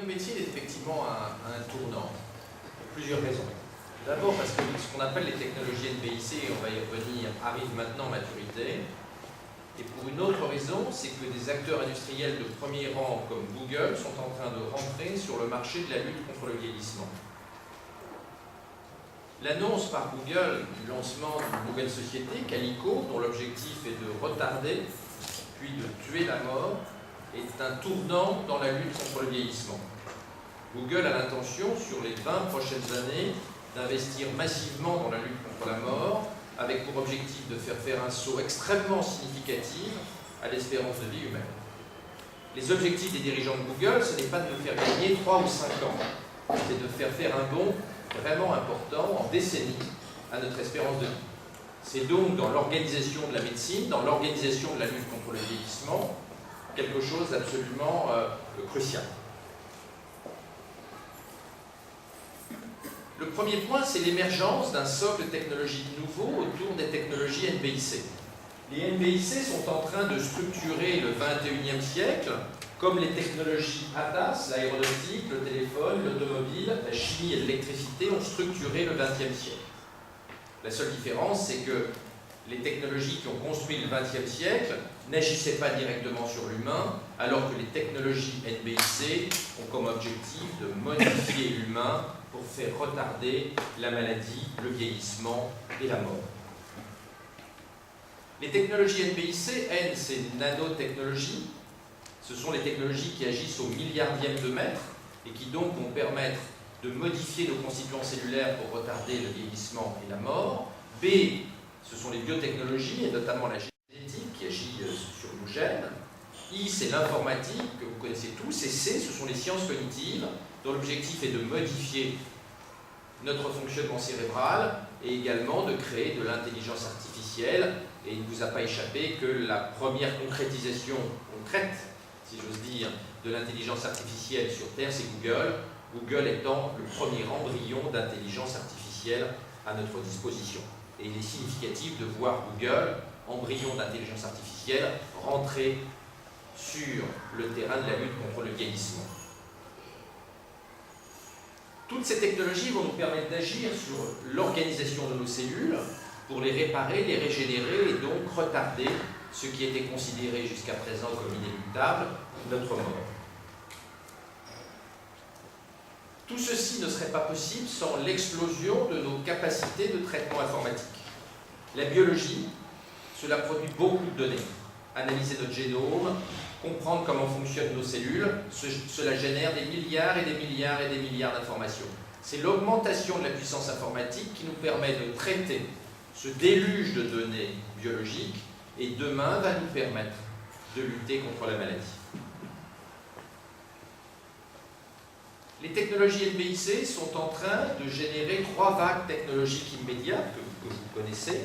technomédecine est effectivement à un tournant, pour plusieurs raisons. D'abord parce que ce qu'on appelle les technologies NBIC, on va y revenir, arrivent maintenant à maturité. Et pour une autre raison, c'est que des acteurs industriels de premier rang comme Google sont en train de rentrer sur le marché de la lutte contre le vieillissement. L'annonce par Google du lancement d'une nouvelle société, Calico, dont l'objectif est de retarder puis de tuer la mort, est un tournant dans la lutte contre le vieillissement. Google a l'intention, sur les 20 prochaines années, d'investir massivement dans la lutte contre la mort, avec pour objectif de faire un saut extrêmement significatif à l'espérance de vie humaine. Les objectifs des dirigeants de Google, ce n'est pas de nous faire gagner 3 ou 5 ans, c'est de faire un bond vraiment important en décennies à notre espérance de vie. C'est donc dans l'organisation de la médecine, dans l'organisation de la lutte contre le vieillissement, quelque chose d'absolument crucial. Le premier point, c'est l'émergence d'un socle technologique nouveau autour des technologies NBIC. Les NBIC sont en train de structurer le 21e siècle, comme les technologies ATAS, l'aéronautique, le téléphone, l'automobile, la chimie et l'électricité ont structuré le 20e siècle. La seule différence, c'est que les technologies qui ont construit le 20e siècle n'agissaient pas directement sur l'humain, alors que les technologies NBIC ont comme objectif de modifier l'humain pour faire retarder la maladie, le vieillissement et la mort. Les technologies NBIC, N, c'est nanotechnologies. Ce sont les technologies qui agissent au milliardième de mètre et qui donc vont permettre de modifier nos constituants cellulaires pour retarder le vieillissement et la mort. B, ce sont les biotechnologies, et notamment la génétique qui agit sur nos gènes. I, c'est l'informatique, que vous connaissez tous. Et C, ce sont les sciences cognitives, dont l'objectif est de modifier notre fonctionnement cérébral et également de créer de l'intelligence artificielle. Et il ne vous a pas échappé que la première concrétisation concrète, si j'ose dire, de l'intelligence artificielle sur Terre, c'est Google. Google étant le premier embryon d'intelligence artificielle à notre disposition. Et il est significatif de voir Google, embryon d'intelligence artificielle, rentrer sur le terrain de la lutte contre le vieillissement. Toutes ces technologies vont nous permettre d'agir sur l'organisation de nos cellules pour les réparer, les régénérer et donc retarder ce qui était considéré jusqu'à présent comme inéluctable, notre mort. Tout ceci ne serait pas possible sans l'explosion de nos capacités de traitement informatique. La biologie, cela produit beaucoup de données. Analyser notre génome, comprendre comment fonctionnent nos cellules, cela génère des milliards et des milliards et des milliards d'informations. C'est l'augmentation de la puissance informatique qui nous permet de traiter ce déluge de données biologiques et demain va nous permettre de lutter contre la maladie. Les technologies NBIC sont en train de générer 3 vagues technologiques immédiates que vous connaissez.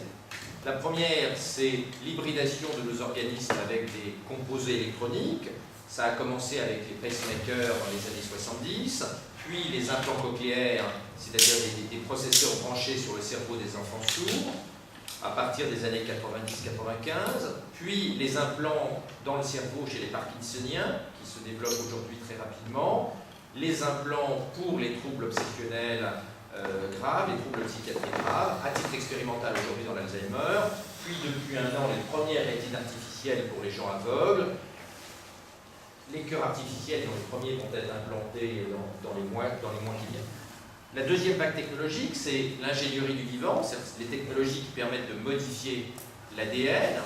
La première, c'est l'hybridation de nos organismes avec des composés électroniques. Ça a commencé avec les pacemakers dans les années 70, puis les implants cochléaires, c'est-à-dire des processeurs branchés sur le cerveau des enfants sourds, à partir des années 90-95, puis les implants dans le cerveau chez les parkinsoniens, qui se développent aujourd'hui très rapidement, les implants pour les troubles obsessionnels graves, les troubles psychiatriques graves, à titre expérimental aujourd'hui dans l'Alzheimer, puis depuis un an les premières rétines artificielles pour les gens aveugles, les cœurs artificiels dont les premiers vont être implantés dans les mois qui viennent. La deuxième vague technologique, c'est l'ingénierie du vivant, c'est les technologies qui permettent de modifier l'ADN,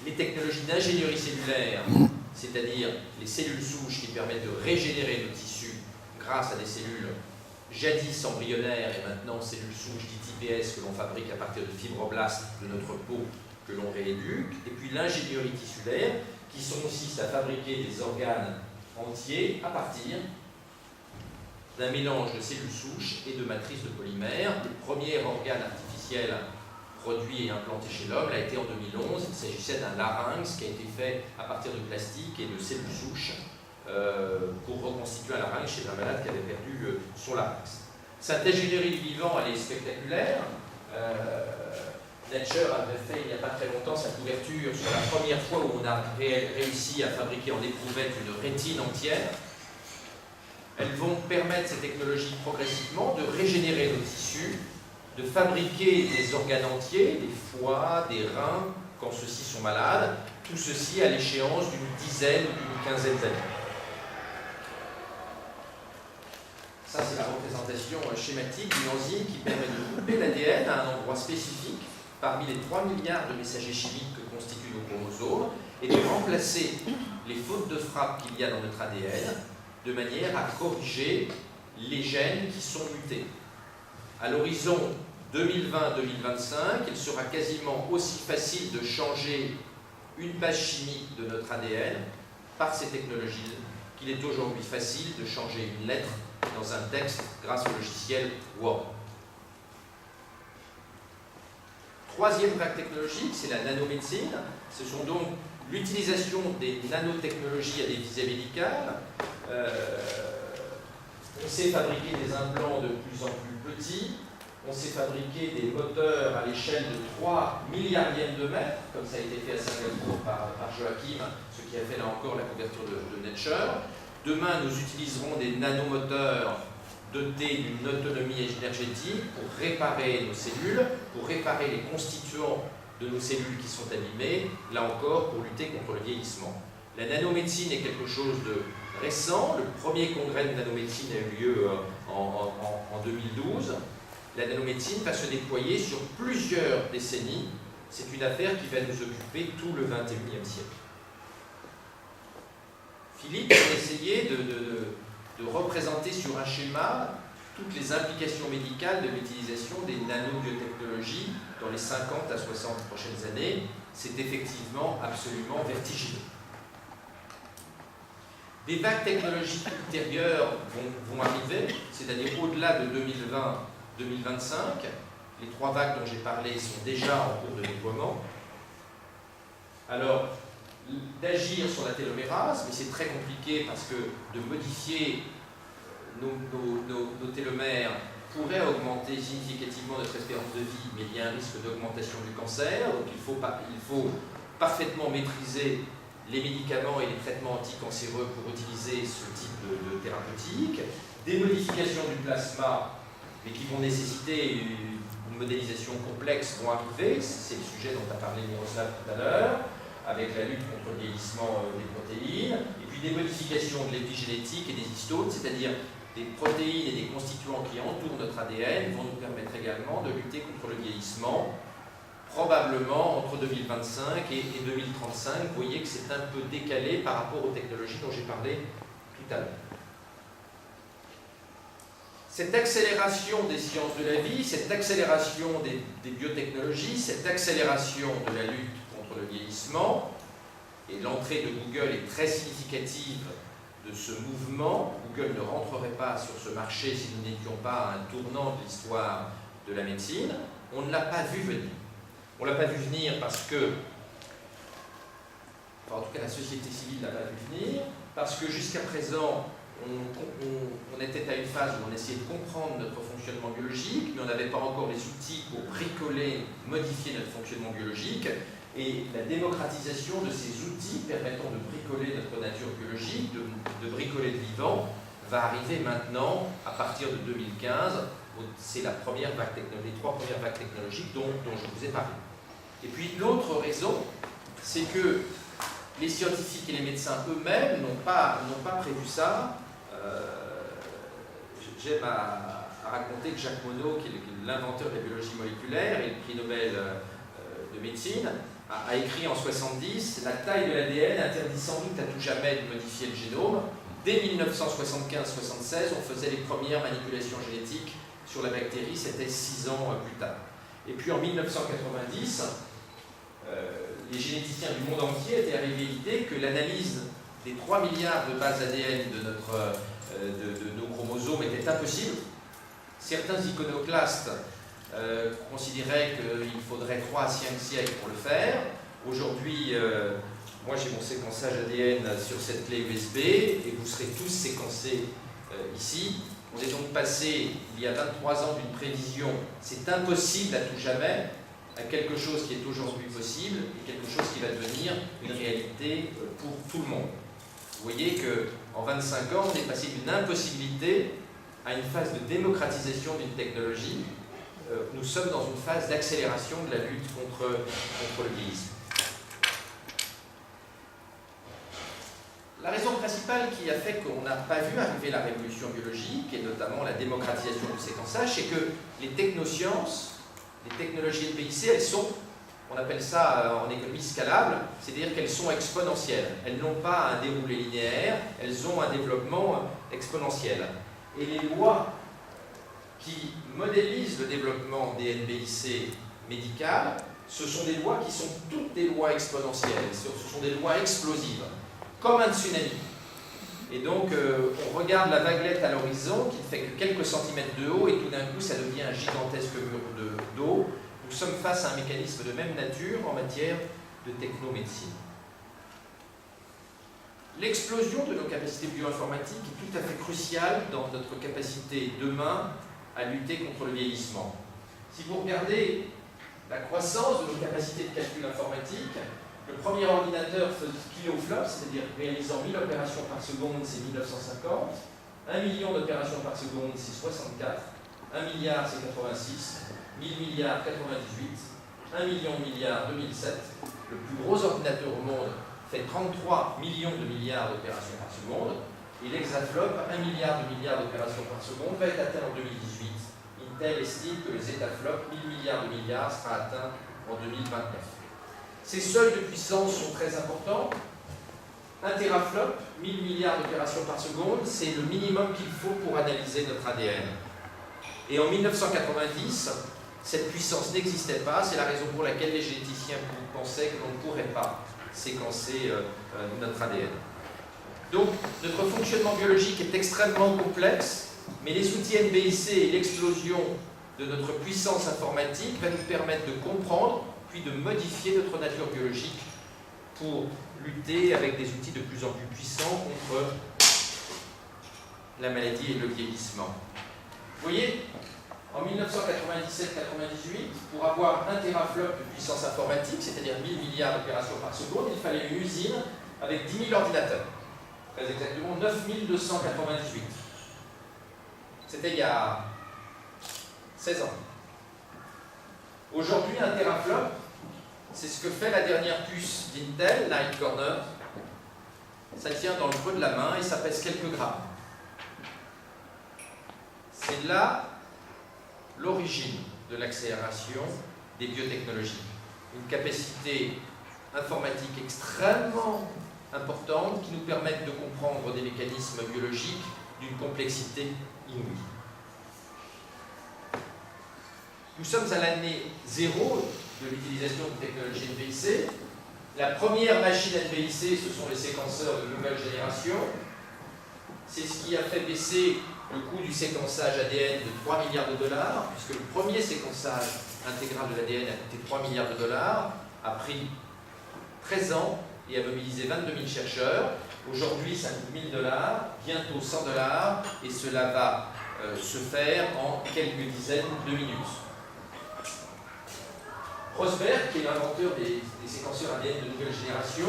les technologies d'ingénierie cellulaire, c'est-à-dire les cellules souches qui permettent de régénérer nos tissus grâce à des cellules jadis embryonnaires et maintenant cellules souches dites iPS que l'on fabrique à partir de fibroblastes de notre peau que l'on rééduque, et puis l'ingénierie tissulaire qui consiste à fabriquer des organes entiers à partir d'un mélange de cellules souches et de matrices de polymères. Le premier organe artificiel produit et implanté chez l'homme l'a été en 2011. Il s'agissait d'un larynx qui a été fait à partir de plastique et de cellules souches pour reconstituer un larynx chez un malade qui avait perdu son larynx. Cette ingénierie du vivant, elle est spectaculaire. Nature avait fait il n'y a pas très longtemps sa couverture sur la première fois où on a réussi à fabriquer en éprouvette une rétine entière. Elles vont permettre, ces technologies, progressivement de régénérer nos tissus, de fabriquer des organes entiers, des foies, des reins, quand ceux-ci sont malades, tout ceci à l'échéance d'une dizaine ou d'une quinzaine d'années. Ça, c'est la représentation schématique d'une enzyme qui permet de couper l'ADN à un endroit spécifique parmi les 3 milliards de messagers chimiques que constituent nos chromosomes et de remplacer les fautes de frappe qu'il y a dans notre ADN de manière à corriger les gènes qui sont mutés. À l'horizon 2020-2025, il sera quasiment aussi facile de changer une base chimique de notre ADN par ces technologies qu'il est aujourd'hui facile de changer une lettre dans un texte grâce au logiciel Word. Troisième vague technologique, c'est la nanomédecine. Ce sont donc l'utilisation des nanotechnologies à des visées médicales. On sait fabriquer des implants de plus en plus petits. On sait fabriquer des moteurs à l'échelle de 3 milliardièmes de mètres, comme ça a été fait à Singapour par Joachim, ce qui a fait là encore la couverture de Nature. Demain, nous utiliserons des nanomoteurs dotés d'une autonomie énergétique pour réparer nos cellules, pour réparer les constituants de nos cellules qui sont abîmées, là encore pour lutter contre le vieillissement. La nanomédecine est quelque chose de récent. Le premier congrès de nanomédecine a eu lieu en 2012. La nanomédecine va se déployer sur plusieurs décennies. C'est une affaire qui va nous occuper tout le XXIe siècle. Philippe a essayé de représenter sur un schéma toutes les implications médicales de l'utilisation des nanobiotechnologies dans les 50 à 60 prochaines années. C'est effectivement absolument vertigineux. Des vagues technologiques ultérieures vont arriver, c'est-à-dire au-delà de 2020-2025. Les 3 vagues dont j'ai parlé sont déjà en cours de déploiement. Alors, d'agir sur la télomérase, mais c'est très compliqué parce que de modifier nos télomères pourrait augmenter significativement notre espérance de vie, mais il y a un risque d'augmentation du cancer, donc il faut parfaitement maîtriser les médicaments et les traitements anticancéreux pour utiliser ce type de thérapeutique. Des modifications du plasma, mais qui vont nécessiter une modélisation complexe, vont arriver, c'est le sujet dont a parlé Miroslav tout à l'heure, avec la lutte contre le vieillissement des protéines, et puis des modifications de l'épigénétique et des histones, c'est-à-dire des protéines et des constituants qui entourent notre ADN vont nous permettre également de lutter contre le vieillissement, probablement entre 2025 et 2035. Vous voyez que c'est un peu décalé par rapport aux technologies dont j'ai parlé tout à l'heure. Cette accélération des sciences de la vie, cette accélération des biotechnologies, cette accélération de la lutte contre le vieillissement, et l'entrée de Google est très significative de ce mouvement. Google ne rentrerait pas sur ce marché si nous n'étions pas à un tournant de l'histoire de la médecine. On ne l'a pas vu venir. On ne l'a pas vu venir parce que, enfin, en tout cas la société civile ne l'a pas vu venir, parce que jusqu'à présent, on était à une phase où on essayait de comprendre notre fonctionnement biologique, mais on n'avait pas encore les outils pour bricoler, modifier notre fonctionnement biologique. Et la démocratisation de ces outils permettant de bricoler notre nature biologique, de bricoler le vivant, va arriver maintenant à partir de 2015. C'est la première vague technologique, les 3 premières vagues technologiques dont je vous ai parlé. Et puis l'autre raison, c'est que les scientifiques et les médecins eux-mêmes n'ont pas prévu ça. J'aime à raconter que Jacques Monod, qui est l'inventeur de la biologie moléculaire et le prix Nobel de médecine, a écrit en 70 « La taille de l'ADN interdit sans doute à tout jamais de modifier le génome ». Dès 1975-76, on faisait les premières manipulations génétiques sur la bactérie, c'était 6 ans plus tard. Et puis en 1990, les généticiens du monde entier étaient arrivés à l'idée que l'analyse des 3 milliards de bases ADN de nos chromosomes était impossible. Certains iconoclastes considéraient qu'il faudrait 3 à 5 siècles pour le faire. Aujourd'hui, moi j'ai mon séquençage ADN sur cette clé USB et vous serez tous séquencés ici. On est donc passé, il y a 23 ans, d'une prévision, c'est impossible à tout jamais, à quelque chose qui est aujourd'hui possible et quelque chose qui va devenir une réalité pour tout le monde. Vous voyez qu'en 25 ans, on est passé d'une impossibilité à une phase de démocratisation d'une technologie. Nous sommes dans une phase d'accélération de la lutte contre le vieillissement. La raison principale qui a fait qu'on n'a pas vu arriver la révolution biologique, et notamment la démocratisation du séquençage, c'est que les technosciences, les technologies NPIC, elles sont, on appelle ça en économie scalable, c'est-à-dire qu'elles sont exponentielles. Elles n'ont pas un déroulé linéaire, elles ont un développement exponentiel. Et les lois qui modélisent le développement des NPIC médicales, ce sont des lois qui sont toutes des lois exponentielles, ce sont des lois explosives, comme un tsunami. Et donc, on regarde la vaguelette à l'horizon qui ne fait que quelques centimètres de haut et tout d'un coup, ça devient un gigantesque mur d'eau. Nous sommes face à un mécanisme de même nature en matière de technomédecine. L'explosion de nos capacités bioinformatiques est tout à fait cruciale dans notre capacité demain à lutter contre le vieillissement. Si vous regardez la croissance de nos capacités de calcul informatique, le premier ordinateur kiloflop, c'est-à-dire réalisant 1000 opérations par seconde, c'est 1950, 1 million d'opérations par seconde, c'est 64, 1 milliard, c'est 86, 1000 milliards, 98, 1 million de milliards, 2007. Le plus gros ordinateur au monde fait 33 millions de milliards d'opérations par seconde, et l'hexaflop, 1 milliard de milliards d'opérations par seconde, va être atteint en 2018. Intel estime que le zetaflop, 1000 milliards de milliards, sera atteint en 2029. Ces seuils de puissance sont très importants. Un teraflop, 1000 milliards d'opérations par seconde, c'est le minimum qu'il faut pour analyser notre ADN. Et en 1990, cette puissance n'existait pas, c'est la raison pour laquelle les généticiens pensaient que l'on ne pourrait pas séquencer notre ADN. Donc, notre fonctionnement biologique est extrêmement complexe, mais les outils NBIC et l'explosion de notre puissance informatique va nous permettre de comprendre, puis de modifier notre nature biologique pour lutter avec des outils de plus en plus puissants contre la maladie et le vieillissement. Vous voyez, en 1997-98, pour avoir un teraflop de puissance informatique, c'est-à-dire 1000 milliards d'opérations par seconde, il fallait une usine avec 10 000 ordinateurs. Très exactement 9298. C'était il y a 16 ans. Aujourd'hui, un teraflop, c'est ce que fait la dernière puce d'Intel, Night Corner. Ça tient dans le creux de la main et ça pèse quelques grammes. C'est là l'origine de l'accélération des biotechnologies. Une capacité informatique extrêmement importante qui nous permettent de comprendre des mécanismes biologiques d'une complexité inouïe. Nous sommes à l'année 0 de l'utilisation de technologies NPIC. La première machine NPIC, ce sont les séquenceurs de nouvelle génération. C'est ce qui a fait baisser le coût du séquençage ADN de 3 milliards de dollars, puisque le premier séquençage intégral de l'ADN a coûté 3 milliards de dollars, a pris 13 ans et a mobilisé 22 000 chercheurs. Aujourd'hui, ça coûte 1000 dollars, bientôt 100 dollars, et cela va se faire en quelques dizaines de minutes. Rosberg, qui est l'inventeur des séquenceurs ADN de nouvelle génération,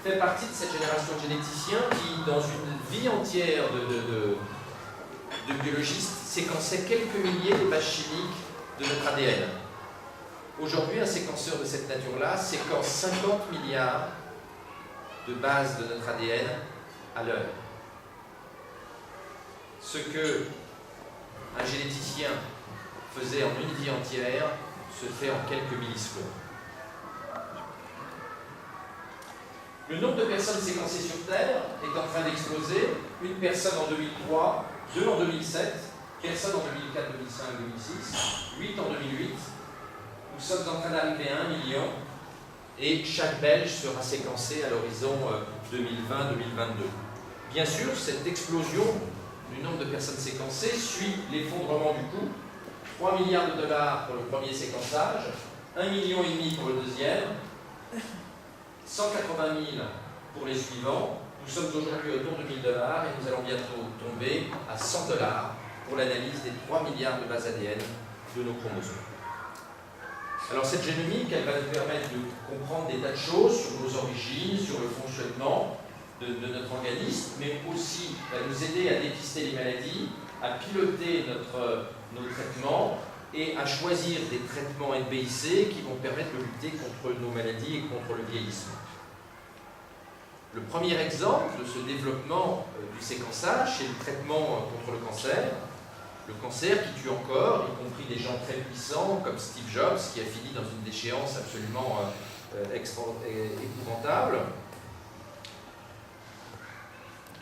fait partie de cette génération de généticiens qui, dans une vie entière de biologistes, séquençait quelques milliers de bases chimiques de notre ADN. Aujourd'hui, un séquenceur de cette nature-là séquence 50 milliards de bases de notre ADN à l'heure. Ce que un généticien faisait en une vie entière se fait en quelques millisecondes. Le nombre de personnes séquencées sur Terre est en train d'exploser. Une personne en 2003, 2 en 2007, personne en 2004, 2005, 2006, 8 en 2008. Nous sommes en train d'arriver à 1 million et chaque Belge sera séquencé à l'horizon 2020-2022. Bien sûr, cette explosion du nombre de personnes séquencées suit l'effondrement du coût. 3 milliards de dollars pour le premier séquençage, 1,5 million pour le deuxième, 180 000 pour les suivants. Nous sommes aujourd'hui autour de 1000 dollars et nous allons bientôt tomber à 100 dollars pour l'analyse des 3 milliards de bases ADN de nos chromosomes. Alors cette génomique, elle va nous permettre de comprendre des tas de choses sur nos origines, sur le fonctionnement, de notre organisme, mais aussi va nous aider à dépister les maladies, à piloter nos traitements et à choisir des traitements NBIC qui vont permettre de lutter contre nos maladies et contre le vieillissement. Le premier exemple de ce développement du séquençage, c'est le traitement contre le cancer. Le cancer qui tue encore, y compris des gens très puissants comme Steve Jobs, qui a fini dans une déchéance absolument épouvantable.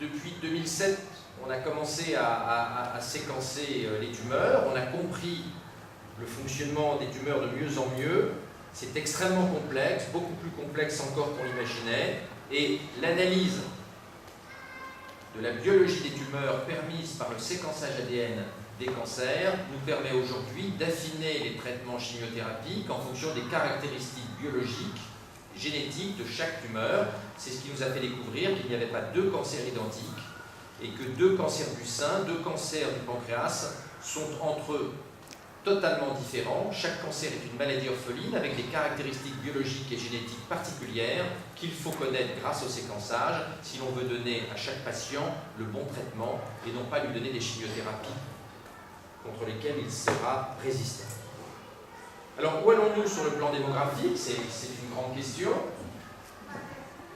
Depuis 2007, on a commencé à séquencer les tumeurs, on a compris le fonctionnement des tumeurs de mieux en mieux. C'est extrêmement complexe, beaucoup plus complexe encore qu'on l'imaginait, et l'analyse de la biologie des tumeurs permise par le séquençage ADN des cancers nous permet aujourd'hui d'affiner les traitements chimiothérapiques en fonction des caractéristiques biologiques, génétiques de chaque tumeur. C'est ce qui nous a fait découvrir qu'il n'y avait pas deux cancers identiques et que deux cancers du sein, deux cancers du pancréas sont entre eux totalement différents. Chaque cancer est une maladie orpheline avec des caractéristiques biologiques et génétiques particulières qu'il faut connaître grâce au séquençage si l'on veut donner à chaque patient le bon traitement et non pas lui donner des chimiothérapies contre lesquelles il sera résistant. Alors, où allons-nous sur le plan démographique? C'est une grande question.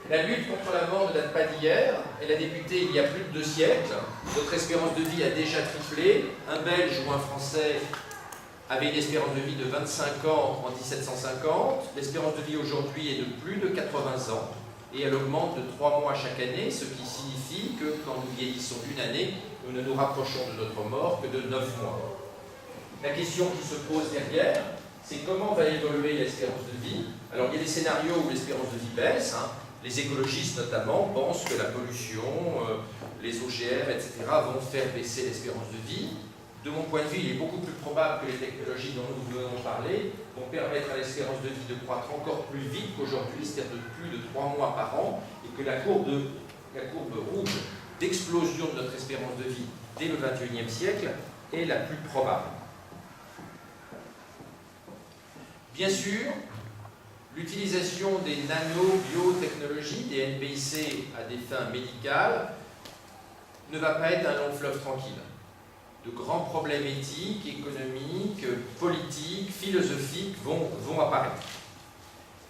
La lutte contre la mort ne date pas d'hier, elle a débuté il y a plus de 2 siècles. Notre espérance de vie a déjà triplé. Un Belge ou un Français avait une espérance de vie de 25 ans en 1750. L'espérance de vie aujourd'hui est de plus de 80 ans et elle augmente de 3 mois chaque année, ce qui signifie que quand nous vieillissons d'une année, nous ne nous rapprochons de notre mort que de 9 mois. La question qui se pose derrière, c'est comment va évoluer l'espérance de vie. Alors il y a des scénarios où l'espérance de vie baisse. Les écologistes notamment pensent que la pollution, les OGM, etc. vont faire baisser l'espérance de vie. De mon point de vue, il est beaucoup plus probable que les technologies dont nous venons parler vont permettre à l'espérance de vie de croître encore plus vite qu'aujourd'hui, c'est-à-dire de plus de 3 mois par an, et que la courbe rouge d'explosion de notre espérance de vie dès le XXIe siècle est la plus probable. Bien sûr, l'utilisation des nano-biotechnologies, des NBIC à des fins médicales, ne va pas être un long fleuve tranquille. De grands problèmes éthiques, économiques, politiques, philosophiques vont apparaître.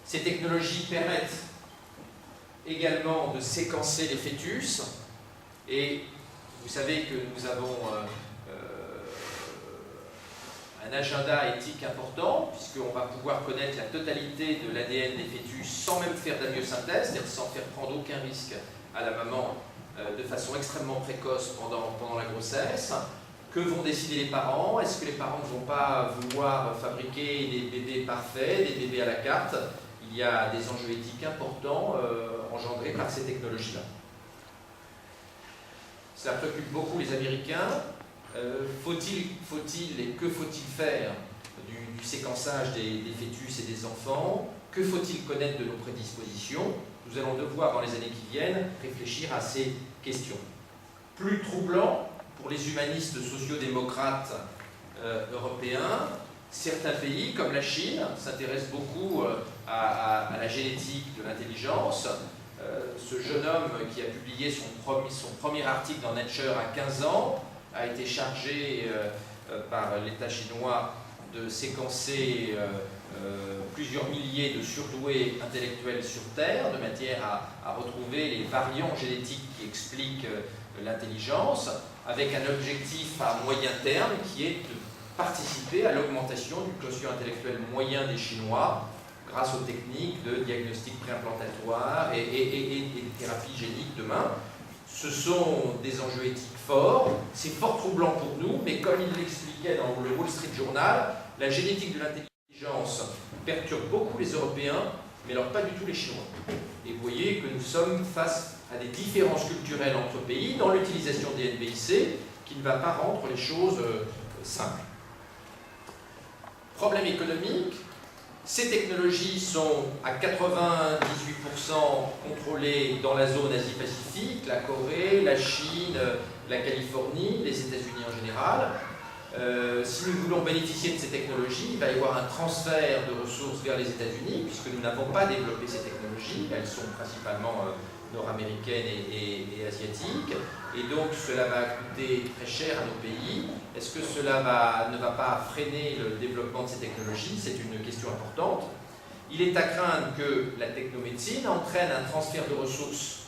Ces technologies permettent également de séquencer les fœtus, et vous savez que nous avons un agenda éthique important, puisqu'on va pouvoir connaître la totalité de l'ADN des fœtus sans même faire d'amniosynthèse, c'est-à-dire sans faire prendre aucun risque à la maman de façon extrêmement précoce pendant la grossesse. Que vont décider les parents? Est-ce que les parents ne vont pas vouloir fabriquer des bébés parfaits, des bébés à la carte? Il y a des enjeux éthiques importants engendrés par ces technologies-là. Ça préoccupe beaucoup les Américains. Faut-il et que faut-il faire du séquençage des fœtus et des enfants? Que faut-il connaître de nos prédispositions? Nous allons devoir, dans les années qui viennent, réfléchir à ces questions. Plus troublant, pour les humanistes sociodémocrates européens, certains pays, comme la Chine, s'intéressent beaucoup à la génétique de l'intelligence. Ce jeune homme qui a publié son premier article dans Nature à 15 ans a été chargé par l'État chinois de séquencer plusieurs milliers de surdoués intellectuels sur Terre, de manière à retrouver les variants génétiques qui expliquent l'intelligence, avec un objectif à moyen terme qui est de participer à l'augmentation du quotient intellectuel moyen des Chinois grâce aux techniques de diagnostic préimplantatoire et de thérapie génique demain. Ce sont des enjeux éthiques forts, c'est fort troublant pour nous, mais comme il l'expliquait dans le Wall Street Journal, la génétique de l'intelligence perturbe beaucoup les Européens, mais alors pas du tout les Chinois. Et vous voyez que nous sommes face à des différences culturelles entre pays dans l'utilisation des NBIC qui ne va pas rendre les choses simples. Problème économique, ces technologies sont à 98% contrôlées dans la zone Asie-Pacifique, la Corée, la Chine, la Californie, les États-Unis en général. Si nous voulons bénéficier de ces technologies, il va y avoir un transfert de ressources vers les États-Unis, puisque nous n'avons pas développé ces technologies, elles sont principalement nord-américaines et asiatiques, et donc cela va coûter très cher à nos pays. Est-ce que cela ne va pas freiner le développement de ces technologies? C'est une question importante. Il est à craindre que la technomédecine entraîne un transfert de ressources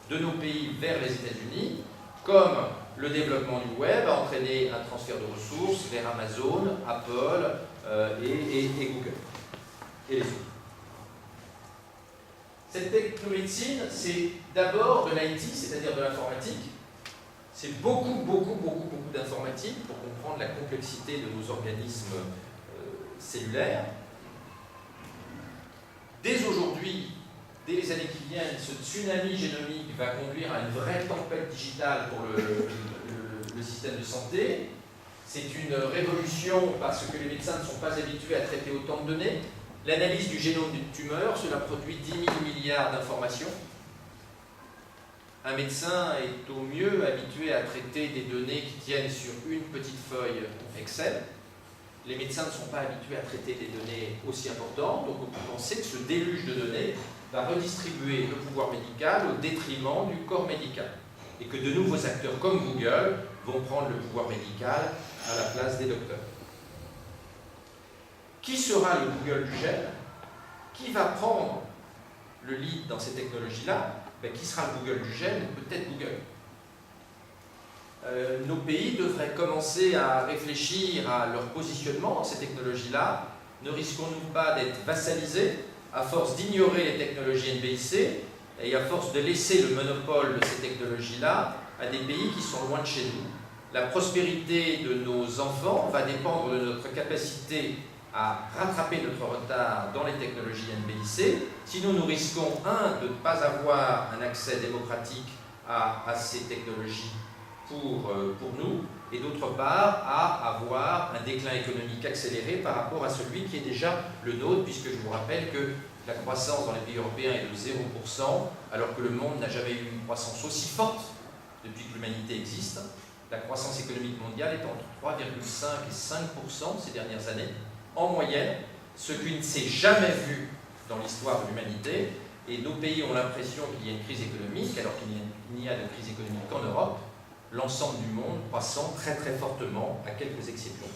de nos pays vers les États-Unis, comme le développement du web a entraîné un transfert de ressources vers Amazon, Apple et Google et les autres. Cette technomédecine, c'est d'abord de l'IT, c'est-à-dire de l'informatique. C'est beaucoup d'informatique pour comprendre la complexité de nos organismes cellulaires. Dès aujourd'hui, dès les années qui viennent, ce tsunami génomique va conduire à une vraie tempête digitale pour le système de santé. C'est une révolution parce que les médecins ne sont pas habitués à traiter autant de données. L'analyse du génome d'une tumeur, cela produit 10 000 milliards d'informations. Un médecin est au mieux habitué à traiter des données qui tiennent sur une petite feuille Excel. Les médecins ne sont pas habitués à traiter des données aussi importantes, donc on peut penser que ce déluge de données va redistribuer le pouvoir médical au détriment du corps médical, et que de nouveaux acteurs comme Google vont prendre le pouvoir médical à la place des docteurs. Qui sera le Google du gène? Qui va prendre le lead dans ces technologies-là? Qui sera le Google du gène? Peut-être Google. Nos pays devraient commencer à réfléchir à leur positionnement dans ces technologies-là. Ne risquons-nous pas d'être vassalisés à force d'ignorer les technologies NBIC et à force de laisser le monopole de ces technologies-là à des pays qui sont loin de chez nous? La prospérité de nos enfants va dépendre de notre capacité à rattraper notre retard dans les technologies NBIC. Sinon, nous risquons, de ne pas avoir un accès démocratique à ces technologies pour nous, et d'autre part, à avoir un déclin économique accéléré par rapport à celui qui est déjà le nôtre, puisque je vous rappelle que la croissance dans les pays européens est de 0%, alors que le monde n'a jamais eu une croissance aussi forte depuis que l'humanité existe. La croissance économique mondiale est entre 3,5 et 5% ces dernières années, en moyenne, ce qui ne s'est jamais vu dans l'histoire de l'humanité, et nos pays ont l'impression qu'il y a une crise économique, alors qu'il n'y a de crise économique qu'en Europe, l'ensemble du monde croissant très fortement, à quelques exceptions.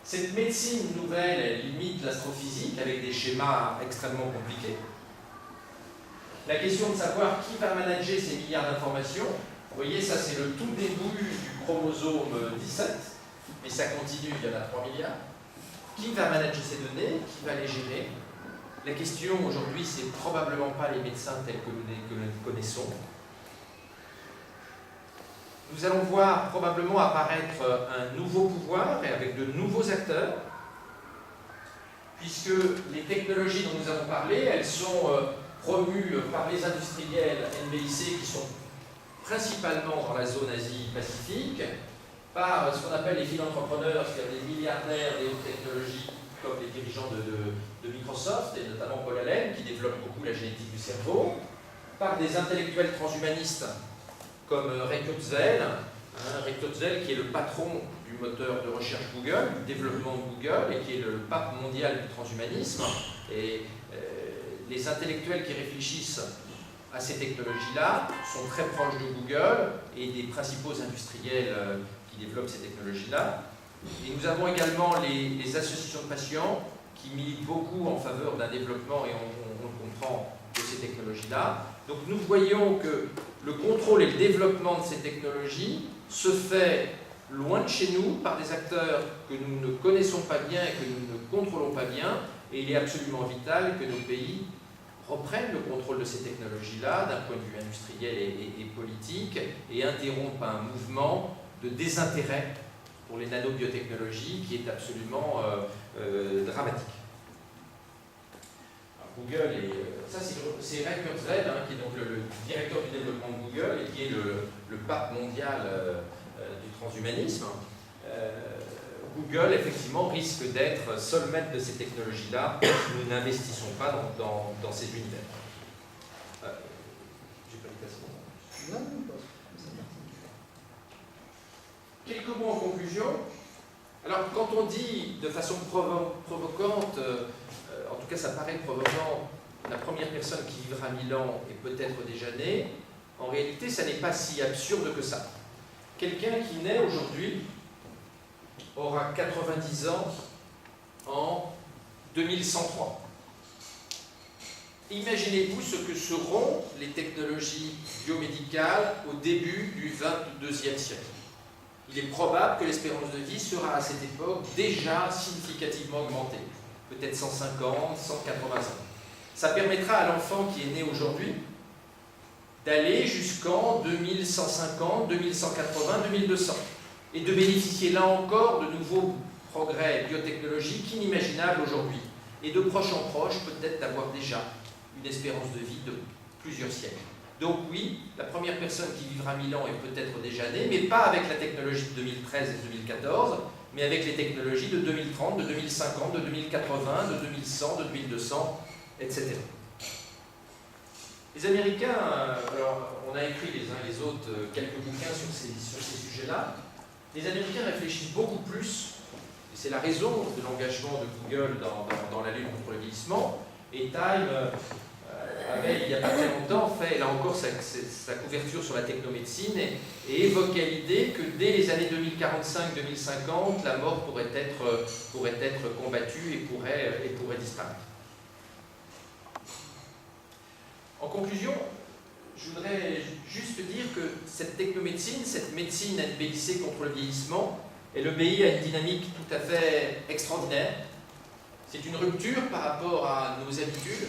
Cette médecine nouvelle, elle limite l'astrophysique avec des schémas extrêmement compliqués. La question de savoir qui va manager ces milliards d'informations, vous voyez, ça c'est le tout début du chromosome 17, mais ça continue, il y en a 3 milliards. Qui va manager ces données? Qui va les gérer? La question aujourd'hui, c'est probablement pas les médecins tels que nous les connaissons. Nous allons voir probablement apparaître un nouveau pouvoir et avec de nouveaux acteurs, puisque les technologies dont nous avons parlé, elles sont promues par les industriels NBIC qui sont principalement dans la zone Asie-Pacifique, par ce qu'on appelle les philanthropreneurs, c'est-à-dire des milliardaires des hautes technologies, comme les dirigeants de Microsoft, et notamment Paul Allen, qui développe beaucoup la génétique du cerveau, par des intellectuels transhumanistes, comme Ray Kurzweil, Ray Kurzweil qui est le patron du moteur de recherche Google, du développement de Google, et qui est le pape mondial du transhumanisme. Et les intellectuels qui réfléchissent à ces technologies-là sont très proches de Google et des principaux industriels qui développent ces technologies-là. Et nous avons également les associations de patients qui militent beaucoup en faveur d'un développement, et on le comprend, de ces technologies-là. Donc nous voyons que le contrôle et le développement de ces technologies se fait loin de chez nous par des acteurs que nous ne connaissons pas bien et que nous ne contrôlons pas bien, et il est absolument vital que nos pays reprennent le contrôle de ces technologies-là d'un point de vue industriel et politique, et interrompent un mouvement de désintérêt pour les nanobiotechnologies qui est absolument dramatique. Google, ça c'est Ray Kurzweil, qui est donc le directeur du développement de Google et qui est le pape mondial du transhumanisme. Google, effectivement, risque d'être seul maître de ces technologies-là si nous n'investissons pas dans ces univers. J'ai pas dit ça. Quelques mots en conclusion. Alors, quand on dit de façon provocante, en tout cas ça paraît provocant, la première personne qui vivra 1000 ans est peut-être déjà née, en réalité, ça n'est pas si absurde que ça. Quelqu'un qui naît aujourd'hui aura 90 ans en 2103. Imaginez-vous ce que seront les technologies biomédicales au début du XXIe siècle. Il est probable que l'espérance de vie sera à cette époque déjà significativement augmentée, peut-être 150, 180 ans. Ça permettra à l'enfant qui est né aujourd'hui d'aller jusqu'en 2150, 2180, 2200 et de bénéficier là encore de nouveaux progrès biotechnologiques inimaginables aujourd'hui et de proche en proche peut-être d'avoir déjà une espérance de vie de plusieurs siècles. Donc oui, la première personne qui vivra 1000 ans est peut-être déjà née, mais pas avec la technologie de 2013 et 2014, mais avec les technologies de 2030, de 2050, de 2080, de 2100, de 2200, etc. Les Américains, alors on a écrit les uns et les autres quelques bouquins sur ces sujets-là, les Américains réfléchissent beaucoup plus, et c'est la raison de l'engagement de Google dans la lutte contre le vieillissement, et Time avait, il n'y a pas très longtemps, fait là encore sa couverture sur la technomédecine et évoquait l'idée que dès les années 2045-2050, la mort pourrait être combattue et pourrait disparaître. En conclusion, je voudrais juste dire que cette technomédecine, cette médecine NBIC contre le vieillissement, elle obéit à une dynamique tout à fait extraordinaire. C'est une rupture par rapport à nos habitudes,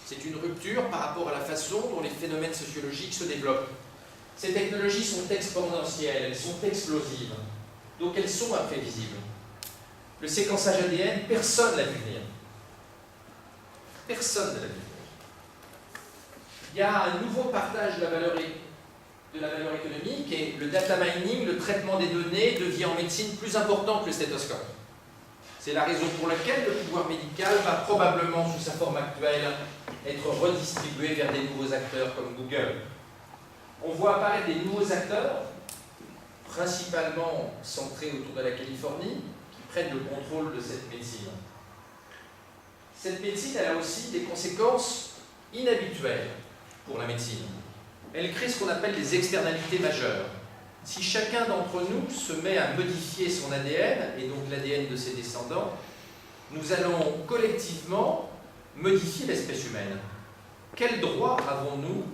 c'est une rupture par rapport à la façon dont les phénomènes sociologiques se développent. Ces technologies sont exponentielles, elles sont explosives, donc elles sont imprévisibles. Le séquençage ADN, personne ne l'a vu venir. Personne ne l'a vu venir. Il y a un nouveau partage de la valeur économique et le data mining, le traitement des données, devient en médecine plus important que le stéthoscope. C'est la raison pour laquelle le pouvoir médical va probablement, sous sa forme actuelle, être redistribué vers des nouveaux acteurs comme Google. On voit apparaître des nouveaux acteurs, principalement centrés autour de la Californie, qui prennent le contrôle de cette médecine. Cette médecine, elle a aussi des conséquences inhabituelles pour la médecine. Elle crée ce qu'on appelle des externalités majeures. Si chacun d'entre nous se met à modifier son ADN, et donc l'ADN de ses descendants, nous allons collectivement modifier l'espèce humaine. Quel droit avons-nous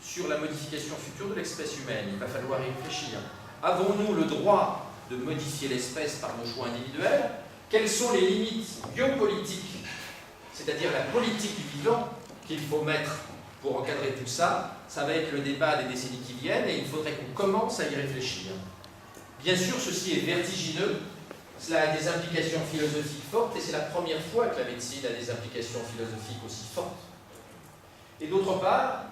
sur la modification future de l'espèce humaine? Il va falloir y réfléchir. Avons-nous le droit de modifier l'espèce par nos choix individuels? Quelles sont les limites biopolitiques, c'est-à-dire la politique du vivant, qu'il faut mettre pour encadrer tout ça? Ça va être le débat des décennies qui viennent et il faudrait qu'on commence à y réfléchir. Bien sûr, ceci est vertigineux, cela a des implications philosophiques fortes et c'est la première fois que la médecine a des implications philosophiques aussi fortes. Et d'autre part,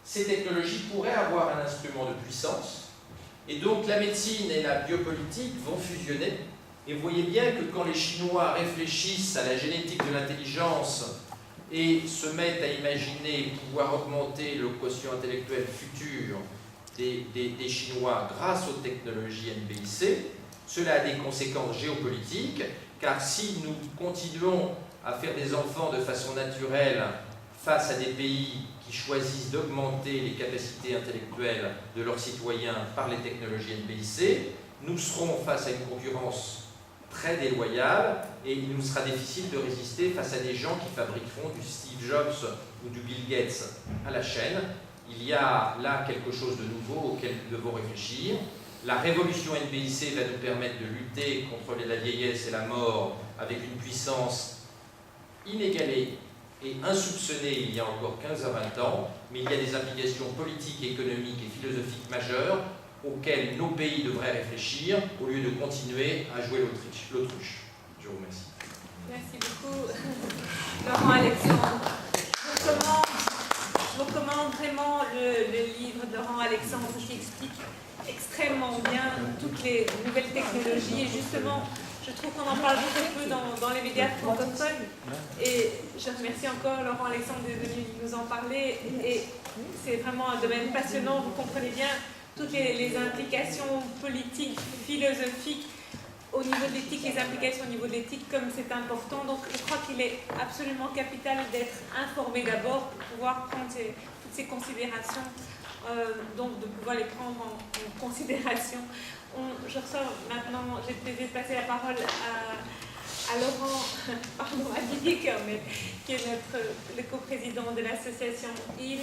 ces technologies pourraient avoir un instrument de puissance et donc la médecine et la biopolitique vont fusionner. Et vous voyez bien que quand les Chinois réfléchissent à la génétique de l'intelligence et se mettent à imaginer pouvoir augmenter le quotient intellectuel futur des Chinois grâce aux technologies NBIC, cela a des conséquences géopolitiques, car si nous continuons à faire des enfants de façon naturelle face à des pays qui choisissent d'augmenter les capacités intellectuelles de leurs citoyens par les technologies NBIC, nous serons face à une concurrence très déloyale et il nous sera difficile de résister face à des gens qui fabriqueront du Steve Jobs ou du Bill Gates à la chaîne. Il y a là quelque chose de nouveau auquel nous devons réfléchir. La révolution NBIC va nous permettre de lutter contre la vieillesse et la mort avec une puissance inégalée et insoupçonnée il y a encore 15 à 20 ans, mais il y a des implications politiques, économiques et philosophiques majeures auxquelles nos pays devraient réfléchir au lieu de continuer à jouer l'autruche. Je vous remercie. Merci beaucoup, Laurent Alexandre. Je vous recommande vraiment le livre de Laurent Alexandre qui explique extrêmement bien toutes les nouvelles technologies et justement, je trouve qu'on en parle très peu dans les médias francophones et je remercie encore Laurent Alexandre d'être venu nous en parler et c'est vraiment un domaine passionnant, vous comprenez bien toutes les implications politiques, philosophiques au niveau de l'éthique, les implications au niveau de l'éthique, comme c'est important. Donc je crois qu'il est absolument capital d'être informé d'abord pour pouvoir prendre toutes ces considérations, donc de pouvoir les prendre en considération. Je ressors maintenant, j'ai le plaisir de passer la parole à Laurent, pardon, à Didier Kermet, qui est le coprésident de l'association ILS.